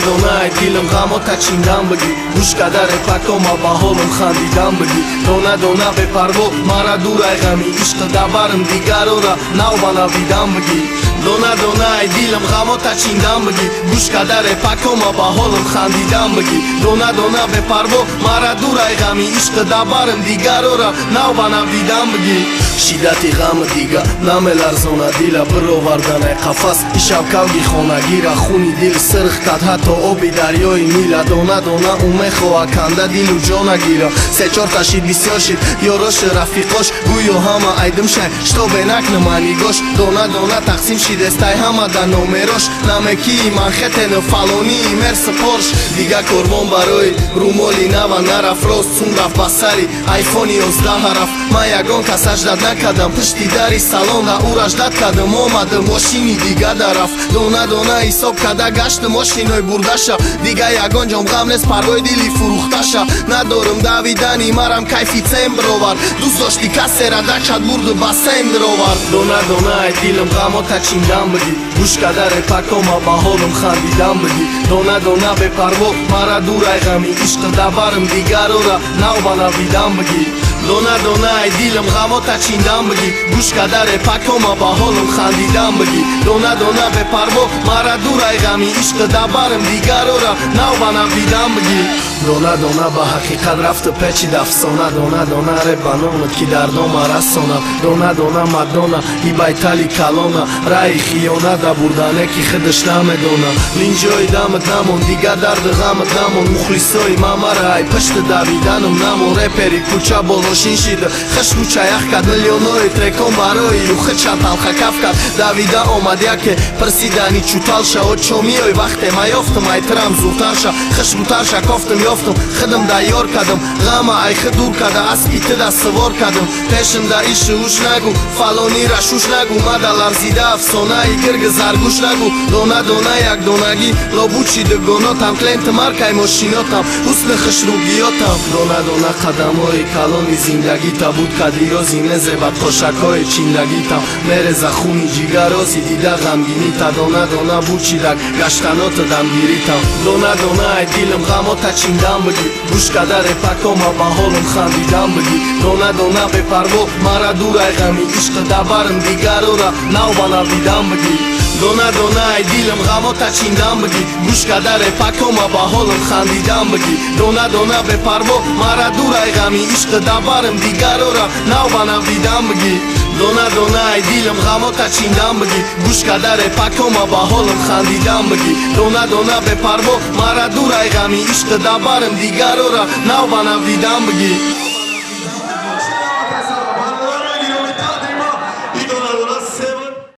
Դոնա այդ դիլմ ғամոթա չինդան բգի Ուշկադար է պակոմա բահոլում խանդիդան բգի Դոնա բեպարվո մարադուր այղամի Իշկը դաբարմ դիգարորա նավանա վիդան բգի Դոնա այդ դիլմ ғամոթա չինդան բգի Ուշկադար է պակոմա բահոլում խանդիդան բգի Դոնա բեպարվո մարադուր այղամի Իշկը դաբարմ դիգարորա նավանա վիդան բգի Շիդատի ғամը դիգա նամել արզոնա դիլա բրով արդան այ խաֆաս Իշավ կավգի խոնագիրա խունի դիլ սրխ կատ հատո օբի դարյոյի միլա Դոնա ումեխո ականդա դիլու ջոնա գիրա Սեչորտա շիդ վիսյոշիտ յորոշը ռաֆիխոշ Գույո համա այդմ շայն շտո բենակ նմանի գոշ Դոնա տախսիմ շիդեստայ համա դա նոմերոշ Նամեքի իմ անխետենը ֆալոնի իմեր սպորշ Դիգա կորվոն բարոյ ռումոլի նավա նարաֆրոս Ցունրավ բասարի այֆոնի օզդահարավ Մայագոն կասաժդատ նակադամ Պշտի դարի սալոն դա ուրաժդատ կադմ Օմադը մոշինի դիգա դարավ Դոնա իսոպ կադա գաշտը մոշինոյ բուրդաշա Դիգա յագոն ջոմ ғամնես պարվոյ դիլի ֆուրուխտաշա Նադորում դավիդանի մարամ կայֆի ծեմբրովար Դուս ոշտի կասերա դա չատ բուրդը բասեն դրովար Դոնա այդ դիլմ ғամոթա չինդան բգի Ուշկադար է պակոմա բահոլում խանդիդան բգի Դոնա բեպարվո մարադուր այղամի Իշկը դաբարմ դիգարորա նավանա վիդան բգի Դոնա այդ դիլմ ғամոթա չինդան բգի Ուշկադար է պակոմա բահոլում խանդիդան բգի Դոնա բեպարվո մարադուր այղամի Իշկը դաբարմ դիգարորա նավանա վիդան բգի Դոնա բահակիքան ռաֆտը պեչի դավսոնա Դոնա ռեբանոնը կիդարդոմ արասոնա Դոնա մադոնա իբայթալի կալոնա Ռայի խիոնա դա բուրդանեկի խդշնամ է դոնա Լինջոյ դա մտնամոն դիգա դարդը ғամտ նամոն Ուխլիսոյ մամարա այ պշտը դավիդանում նամոն Ռեպերի կուչա բոլոշին շիդը Խշկուչա յախկատ նլյոնոյ տրեկոն բարոյ ու խչատ ալխակավկատ Դավիդա օմադյակ է պրսիդանի չուտալշա Օչոմիոյ վախտեմ այովտմ այ տրամ զուտարշա Խշկուտարշա կովտմ Յոֆտում խդմ դա յոր կադմ Ղամա այ խդուր կադա ասպիտը դա սվոր կադմ Տեշմ դա իշը ուշնագու Ֆալոնի ռաշ ուշնագու Մադա լարզիդա ավսոնայի գրգը զարգուշնագու Դոնա յակ դոնագի Լոբուչի դգոնոտամ Կլենտը մարկայ մոշինոտամ Ուսնը խշրուգիոտամ Դոնա խադամոյի կալոնի զինդագի Տաբուտ կադիրո զինե զեբատ խոշակոյի չինդագի տամ Մերեզա խունի ջիգարոզի դիդա ғամգինի տա Դոնա բուչի դակ գաշտանոտը դամգիրի տամ Դոնա այդ դիլմ ғամոթա չինդան բգի Ուշկադար է պակոմա բահոլում խանդիդան բգի Դոնա բեպարվո մարադուր այղամի Իշկը դաբարմ դիգարորա նավանա վիդան բգի Դոնա այդ դիլմ ғամոթա չինդան բգի Ուշկադար է պակոմա բահոլում խանդիդան բգի Դոնա բեպարվո մարադուր այղամի Իշկը դաբարմ դիգարորա նավանա վիդան բգի Դոնա այդ դիլմ ғամոթա չինդան բգի Ուշկադար է պակոմա բահոլում խանդիդան բգի Դոնա բեպարվո մարադուր այղամի Իշկը դաբարմ դիգարորա նավանա վիդան բգի